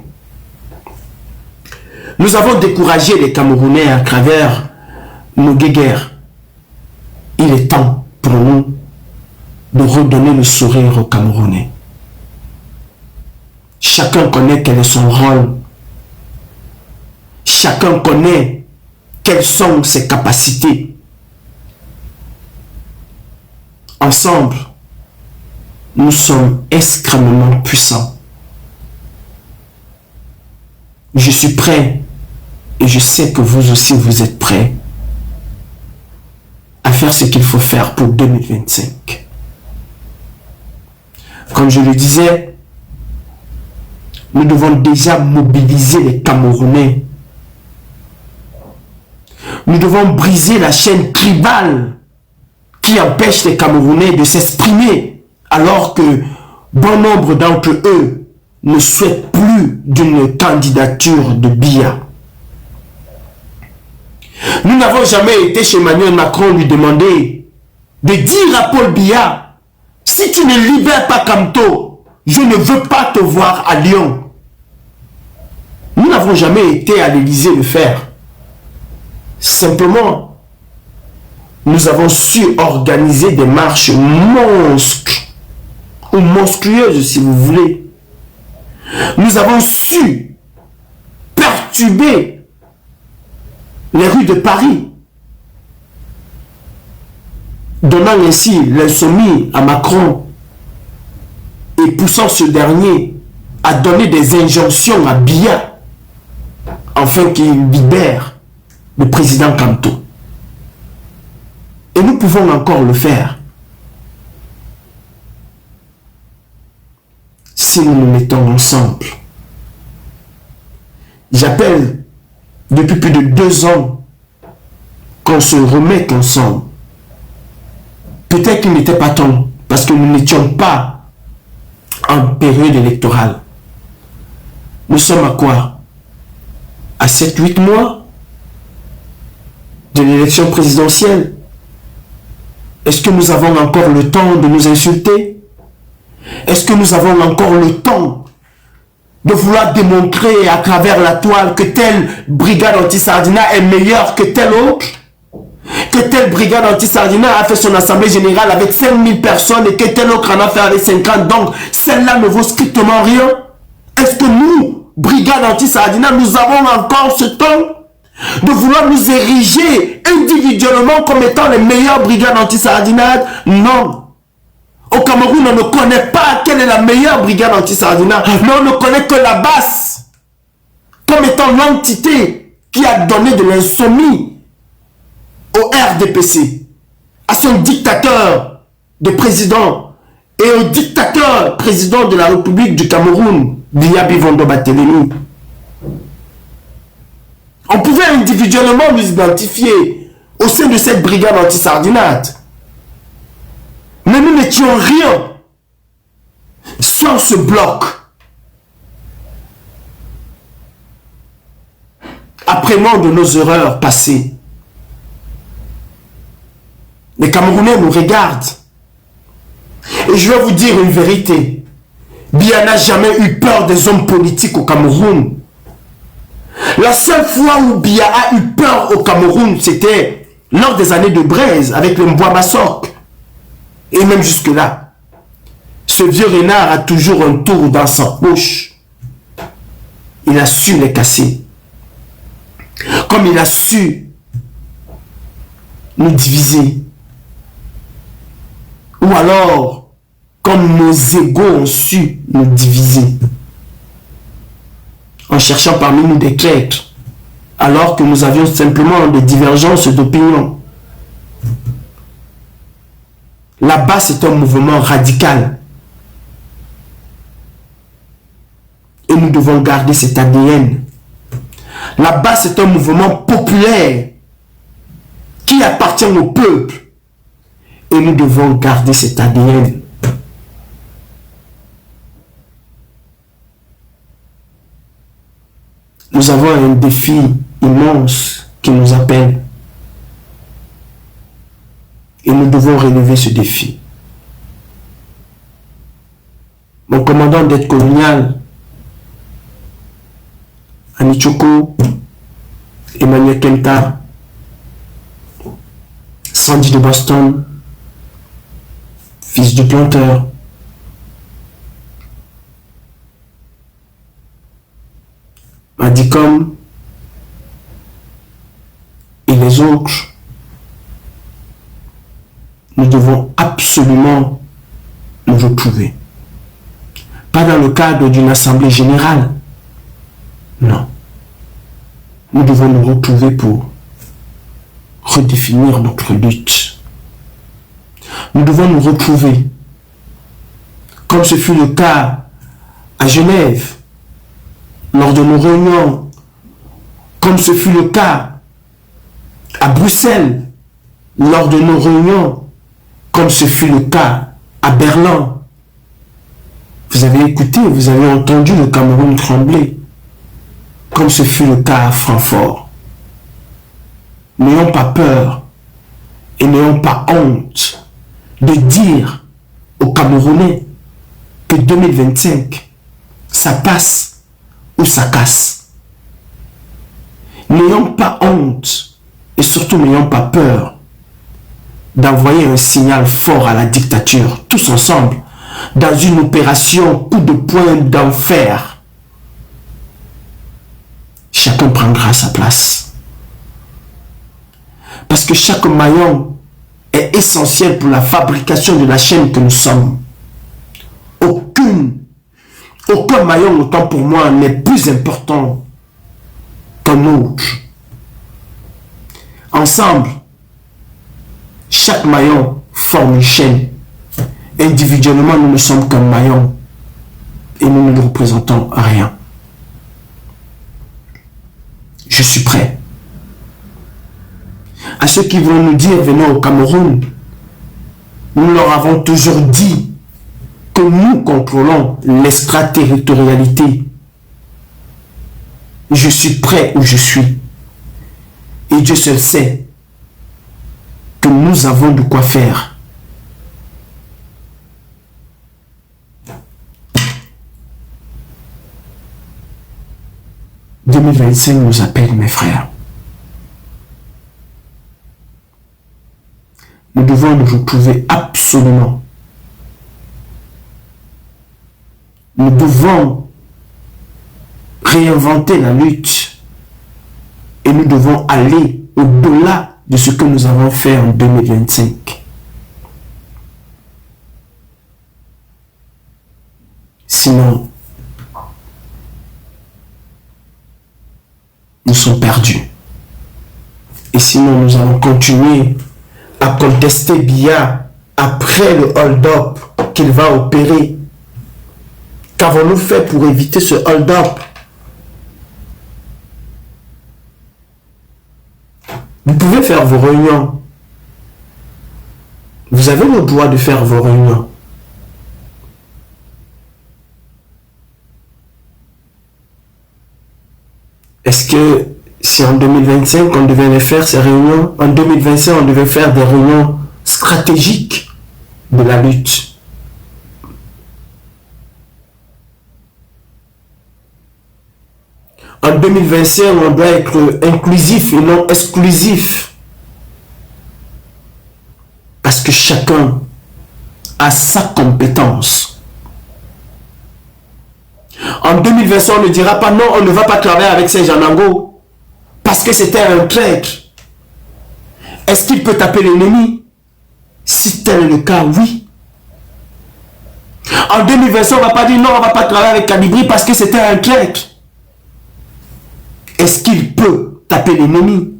Nous avons découragé les Camerounais à travers nos guéguerres. Il est temps pour nous de redonner le sourire aux Camerounais. Chacun connaît quel est son rôle. Chacun connaît quelles sont ses capacités. Ensemble, nous sommes extrêmement puissants. Je suis prêt et je sais que vous aussi vous êtes prêts à faire ce qu'il faut faire pour 2025. Comme je le disais, nous devons déjà mobiliser les Camerounais. Nous devons briser la chaîne tribale qui empêche les Camerounais de s'exprimer alors que bon nombre d'entre eux ne souhaitent plus d'une candidature de Biya. Nous n'avons jamais été chez Emmanuel Macron lui demander de dire à Paul Biya, si tu ne libères pas Kamto, je ne veux pas te voir à Lyon. Nous n'avons jamais été à l'Élysée le faire. Simplement, nous avons su organiser des marches monstres ou monstrueuses si vous voulez. Nous avons su perturber les rues de Paris, donnant ainsi l'insomnie à Macron et poussant ce dernier à donner des injonctions à Biya afin qu'il libère le président Kamto. Et nous pouvons encore le faire si nous nous mettons ensemble. J'appelle depuis plus de 2 ans qu'on se remette ensemble. Peut-être qu'il n'était pas temps parce que nous n'étions pas en période électorale. Nous sommes à quoi? À 7-8 mois de l'élection présidentielle. Est-ce que nous avons encore le temps de nous insulter? Est-ce que nous avons encore le temps de vouloir démontrer à travers la toile que telle brigade anti-Sardina est meilleure que telle autre? Que telle brigade anti-Sardina a fait son assemblée générale avec 5000 personnes et que telle autre en a fait avec 50, donc celle-là ne vaut strictement rien? Est-ce que nous, brigade anti-Sardina, nous avons encore ce temps de vouloir nous ériger individuellement comme étant les meilleures brigades anti-Sardinades? Non. Au Cameroun, on ne connaît pas quelle est la meilleure brigade anti-Sardina, mais on ne connaît que la basse comme étant l'entité qui a donné de l'insomnie au RDPC, à son dictateur de président et au dictateur président de la République du Cameroun, Biyabi Vondoba-Telemi. On pouvait individuellement nous identifier au sein de cette brigade anti-Sardinade. Mais nous n'étions rien sans ce bloc. apprenons de nos erreurs passées. Les Camerounais nous regardent. Et je vais vous dire une vérité. Biya n'a jamais eu peur des hommes politiques au Cameroun. La seule fois où Biya a eu peur au Cameroun, c'était lors des années de braise avec le Mbwa Massok. Et même jusque-là. Ce vieux renard a toujours un tour dans sa poche. Il a su les casser. Comme il a su nous diviser. Ou alors, comme nos égaux ont su nous diviser. En cherchant parmi nous des traîtres. Alors que nous avions simplement des divergences d'opinion. Là-bas, c'est un mouvement radical. Et nous devons garder cet ADN. Là-bas, c'est un mouvement populaire qui appartient au peuple. Et nous devons garder cet ADN. Nous avons un défi immense qui nous appelle. Et nous devons relever ce défi. Mon commandant d'aide coloniale, Anichoko, Emmanuel Kenta, Sandy de Boston, fils du planteur, Madicom et les autres, nous devons absolument nous retrouver. Pas dans le cadre d'une assemblée générale. Non. Nous devons nous retrouver pour redéfinir notre lutte. Nous devons nous retrouver, comme ce fut le cas à Genève, lors de nos réunions, comme ce fut le cas à Bruxelles, lors de nos réunions, comme ce fut le cas à Berlin. Vous avez écouté, vous avez entendu le Cameroun trembler, comme ce fut le cas à Francfort. N'ayons pas peur et n'ayons pas honte de dire aux Camerounais que 2025, ça passe ou ça casse. N'ayons pas honte et surtout n'ayons pas peur d'envoyer un signal fort à la dictature, tous ensemble, dans une opération coup de poing d'enfer. Chacun prendra sa place. Parce que chaque maillon est essentiel pour la fabrication de la chaîne que nous sommes. Aucun maillon, autant pour moi, n'est plus important qu'un autre. Ensemble, chaque maillon forme une chaîne. Individuellement, nous ne sommes qu'un maillon et nous ne représentons rien. Je suis prêt. À ceux qui vont nous dire, venez au Cameroun, nous leur avons toujours dit que nous contrôlons l'extraterritorialité. Je suis prêt où je suis. Et Dieu seul sait que nous avons de quoi faire. « 2025 nous appelle, mes frères. Nous devons nous retrouver absolument. Nous devons réinventer la lutte et nous devons aller au-delà de ce que nous avons fait en 2025. Sinon, nous sommes perdus. Et sinon, nous allons continuer à contester Biya après le hold-up qu'il va opérer. Qu'avons-nous fait pour éviter ce hold-up? Vous pouvez faire vos réunions. Vous avez le droit de faire vos réunions. Est-ce que si c'est en 2025 qu'on devait faire ces réunions. En 2025, on devait faire des réunions stratégiques de la lutte. En 2025, on doit être inclusif et non exclusif. Parce que chacun a sa compétence. En 2025, on ne dira pas non, on ne va pas travailler avec Saint-Jean-Nango parce que c'était un traître. Est-ce qu'il peut taper l'ennemi? Si tel est le cas, oui. En 2025, on ne va pas dire non, on ne va pas travailler avec Kadibri parce que c'était un traître. Est-ce qu'il peut taper l'ennemi?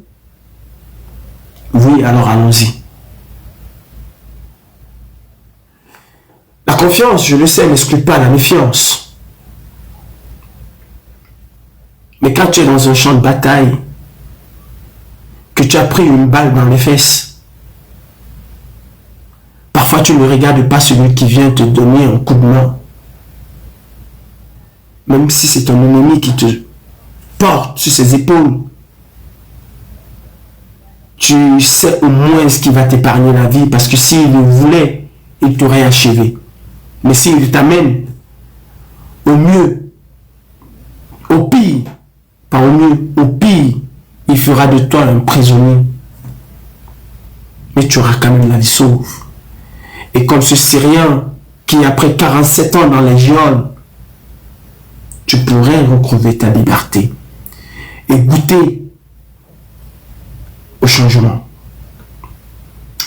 Oui, alors allons-y. La confiance, je le sais, n'exclut pas la méfiance. Mais quand tu es dans un champ de bataille, que tu as pris une balle dans les fesses, parfois tu ne regardes pas celui qui vient te donner un coup de main. Même si c'est ton ennemi qui te porte sur ses épaules, tu sais au moins ce qui va t'épargner la vie, parce que s'il le voulait, il t'aurait achevé. Mais s'il t'amène au mieux, au pire, pas au mieux, au pire, il fera de toi un prisonnier. Mais tu auras quand même la vie sauve. Et comme ce Syrien qui, après 47 ans dans les geôles, tu pourrais retrouver ta liberté et goûter au changement.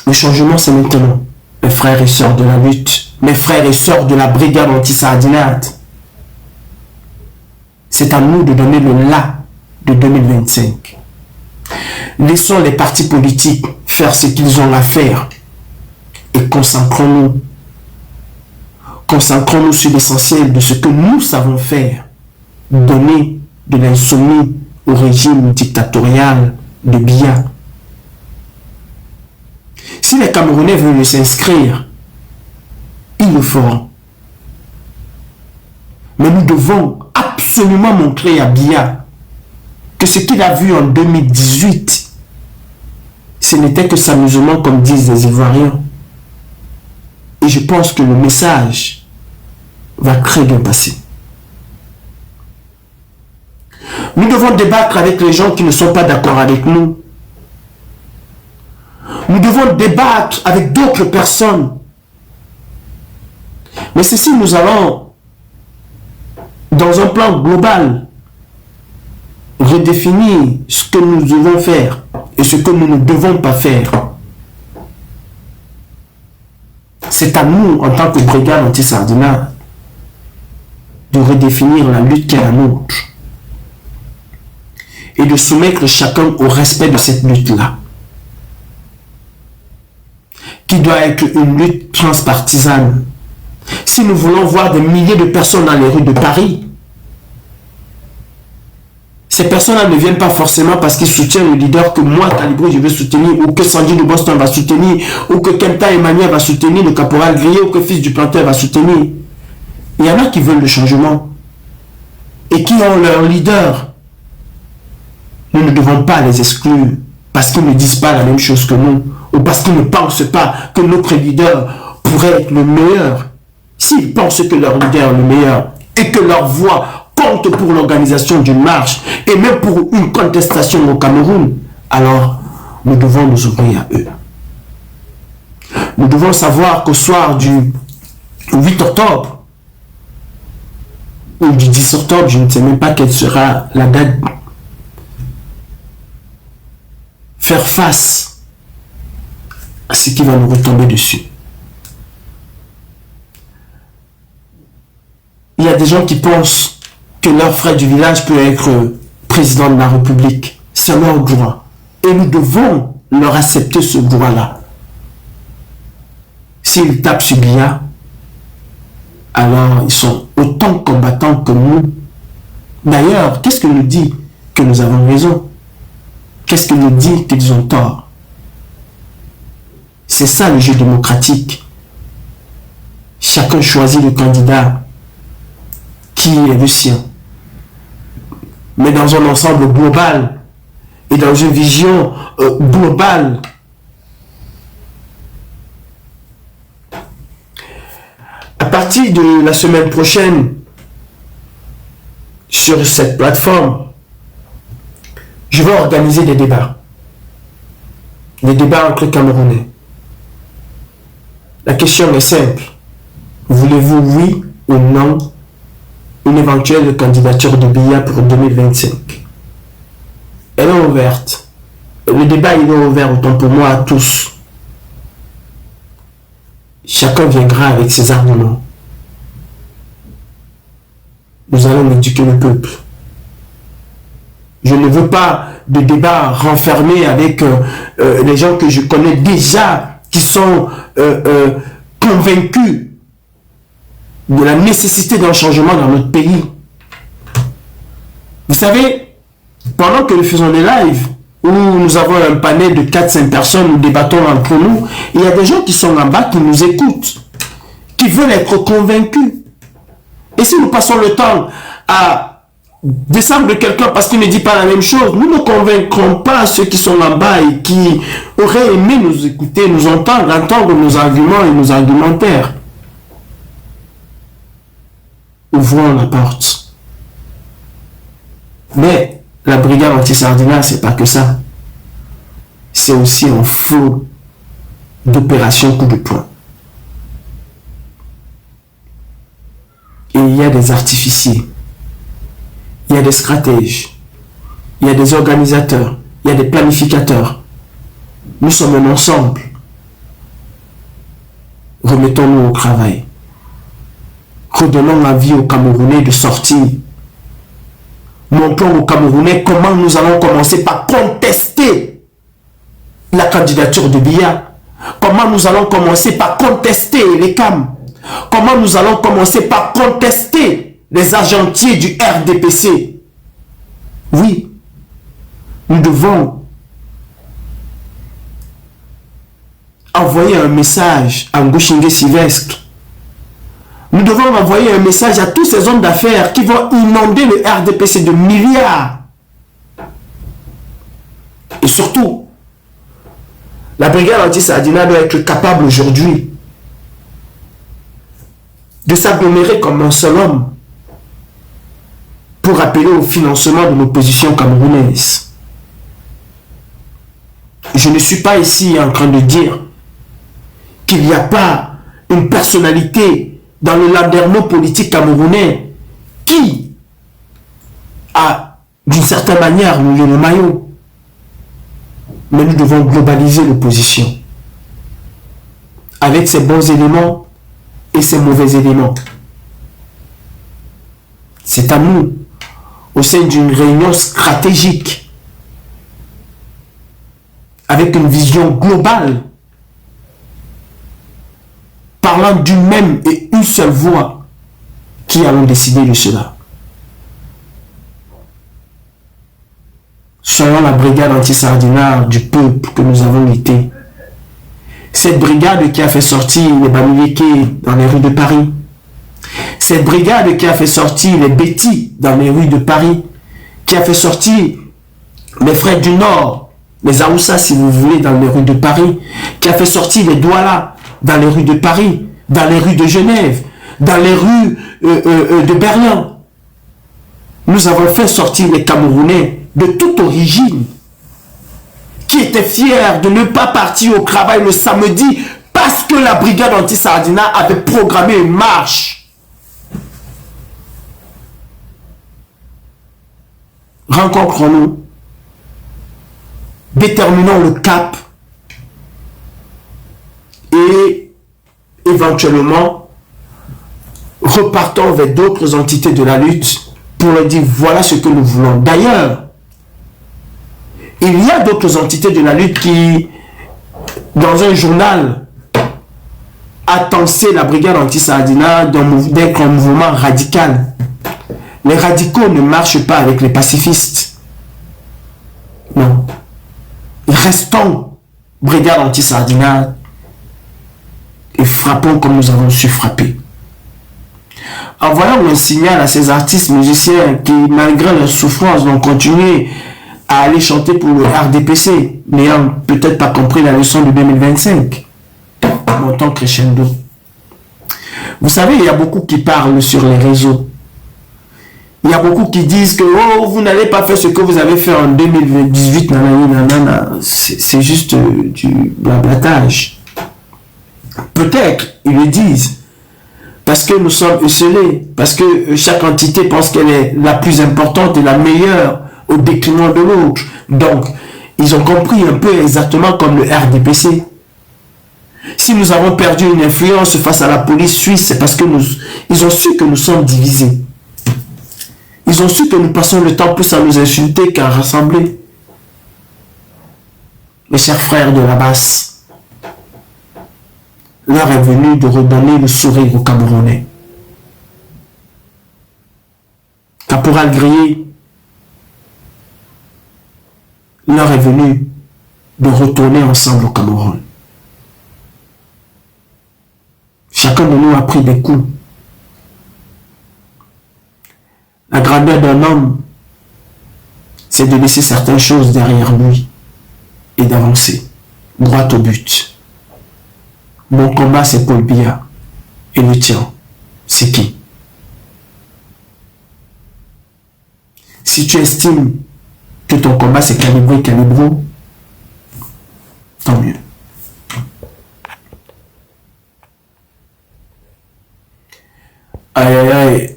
Le changement, c'est maintenant. Mes frères et sœurs de la lutte, mes frères et sœurs de la brigade anti-sardinate, c'est à nous de donner le là de 2025. Laissons les partis politiques faire ce qu'ils ont à faire et concentrons-nous. Concentrons-nous sur l'essentiel de ce que nous savons faire. Donner de l'insoumis au régime dictatorial de Biya. Si les Camerounais veulent s'inscrire, ils le feront. Mais nous devons absolument montrer à Biya que ce qu'il a vu en 2018, ce n'était que s'amusement, comme disent les Ivoiriens. Et je pense que le message va très bien passer. Nous devons débattre avec les gens qui ne sont pas d'accord avec nous. Nous devons débattre avec d'autres personnes. Mais ceci, nous allons, dans un plan global, redéfinir ce que nous devons faire et ce que nous ne devons pas faire. C'est à nous, en tant que brigade anti-sardinat, de redéfinir la lutte qui est la nôtre et de soumettre chacun au respect de cette lutte-là, qui doit être une lutte transpartisane. Si nous voulons voir des milliers de personnes dans les rues de Paris, ces personnes-là ne viennent pas forcément parce qu'ils soutiennent le leader que moi, Calibré, je veux soutenir, ou que Sandy de Boston va soutenir, ou que Kenta Emmanuel va soutenir, le caporal Grillé, ou que Fils du Planteur va soutenir. Il y en a qui veulent le changement et qui ont leur leader. Nous ne devons pas les exclure parce qu'ils ne disent pas la même chose que nous, ou parce qu'ils ne pensent pas que notre leader pourrait être le meilleur. S'ils pensent que leur leader est le meilleur et que leur voix compte pour l'organisation d'une marche et même pour une contestation au Cameroun, alors nous devons nous ouvrir à eux. Nous devons savoir qu'au soir du 8 octobre ou du 10 octobre, je ne sais même pas quelle sera la date, faire face à ce qui va nous retomber dessus. Il y a des gens qui pensent que leur frère du village peut être président de la République. C'est leur droit. Et nous devons leur accepter ce droit-là. S'ils tapent sur Biya, alors ils sont autant combattants que nous. D'ailleurs, qu'est-ce que nous dit que nous avons raison? Qu'est-ce que nous dit qu'ils ont tort? C'est ça le jeu démocratique. Chacun choisit le candidat qui est le sien. Mais dans un ensemble global, et dans une vision globale. À partir de la semaine prochaine, sur cette plateforme, je vais organiser des débats. Des débats entre Camerounais. La question est simple. Voulez-vous, oui ou non, une éventuelle candidature de Biya pour 2025? Elle est ouverte. Le débat il est ouvert autant pour moi à tous. Chacun viendra avec ses arguments. Nous allons éduquer le peuple. Je ne veux pas de débat renfermé avec les gens que je connais déjà, qui sont convaincus de la nécessité d'un changement dans notre pays. Vous savez, pendant que nous faisons des lives, où nous avons un panel de 4-5 personnes, nous débattons entre nous, il y a des gens qui sont en bas, qui nous écoutent, qui veulent être convaincus. Et si nous passons le temps à descendre quelqu'un parce qu'il ne dit pas la même chose, nous ne convaincrons pas ceux qui sont en bas et qui auraient aimé nous écouter, nous entendre nos arguments et nos argumentaires. Ouvrons la porte. Mais la brigade anti-Sardina, c'est pas que ça. C'est aussi un flot d'opérations coup de poing. Et il y a des artificiers, il y a des stratèges, il y a des organisateurs, il y a des planificateurs. Nous sommes un ensemble. Remettons-nous au travail. Redonnons la vie aux Camerounais de sortir. Montrons aux Camerounais comment nous allons commencer par contester la candidature de Biya. Comment nous allons commencer par contester les CAM. Comment nous allons commencer par contester les agentiers du RDPC. Oui, nous devons envoyer un message à Ngouchingue Sylvestre. Nous devons envoyer un message à tous ces hommes d'affaires qui vont inonder le RDPC de milliards. Et surtout, la brigade anti-Sardina doit être capable aujourd'hui de s'agglomérer comme un seul homme pour appeler au financement de l'opposition camerounaise. Je ne suis pas ici en train de dire qu'il n'y a pas une personnalité dans le landerneau politique camerounais qui a d'une certaine manière mouillé le maillot. Mais nous devons globaliser l'opposition avec ses bons éléments et ses mauvais éléments. C'est à nous, au sein d'une réunion stratégique, avec une vision globale, parlant d'une même et une seule voix, qui allons décider de cela. Soyons la brigade anti-Sardina du peuple que nous avons été. Cette brigade qui a fait sortir les Bamileke dans les rues de Paris. Cette brigade qui a fait sortir les Betty dans les rues de Paris. Qui a fait sortir les Frères du Nord, les Aoussa si vous voulez, dans les rues de Paris. Qui a fait sortir les Douala dans les rues de Paris, dans les rues de Genève, dans les rues de Berlin. Nous avons fait sortir les Camerounais de toute origine, qui étaient fiers de ne pas partir au travail le samedi parce que la brigade anti-Sardina avait programmé une marche. Rencontrons-nous, déterminons le cap et éventuellement repartons vers d'autres entités de la lutte pour leur dire voilà ce que nous voulons. D'ailleurs, il y a d'autres entités de la lutte qui, dans un journal, a tensé la brigade anti-Sardina d'être un mouvement radical. Les radicaux ne marchent pas avec les pacifistes. Non. Restons brigade anti-Sardina et frappons comme nous avons su frapper. Envoyons un signal à ces artistes musiciens qui, malgré leur souffrance, vont continuer à aller chanter pour le RDPC, n'ayant peut-être pas compris la leçon de 2025. Montant crescendo. Vous savez, il y a beaucoup qui parlent sur les réseaux. Il y a beaucoup qui disent que oh, vous n'allez pas faire ce que vous avez fait en 2018. C'est juste du blablatage. Peut-être, ils le disent. Parce que nous sommes esselés. Parce que chaque entité pense qu'elle est la plus importante et la meilleure au détriment de l'autre. Donc, ils ont compris un peu exactement comme le RDPC. Si nous avons perdu une influence face à la police suisse, c'est parce que ils ont su que nous sommes divisés. Ils ont su que nous passons le temps plus à nous insulter qu'à rassembler. Mes chers frères de la basse, l'heure est venue de redonner le sourire aux Camerounais. Caporal Grillé, l'heure est venue de retourner ensemble au Cameroun. Chacun de nous a pris des coups. La grandeur d'un homme, c'est de laisser certaines choses derrière lui et d'avancer droit au but. Mon combat, c'est Paul Biya. Et le tien, c'est qui? Si tu estimes que ton combat, c'est Calibro, tant mieux. Aïe, aïe, aïe.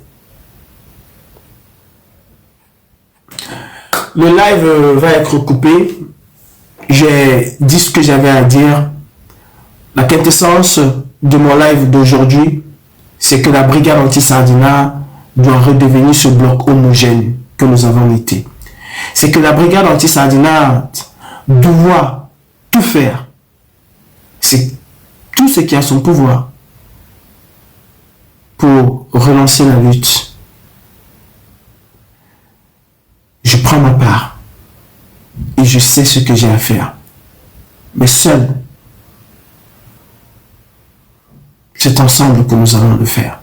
Le live va être coupé. J'ai dit ce que j'avais à dire. La quintessence de mon live d'aujourd'hui, c'est que la brigade anti-Sardina doit redevenir ce bloc homogène que nous avons été. C'est que la brigade anti-Sardina doit tout faire. C'est tout ce qui a son pouvoir pour relancer la lutte. Je prends ma part et je sais ce que j'ai à faire. Mais seul, c'est ensemble que nous allons le faire.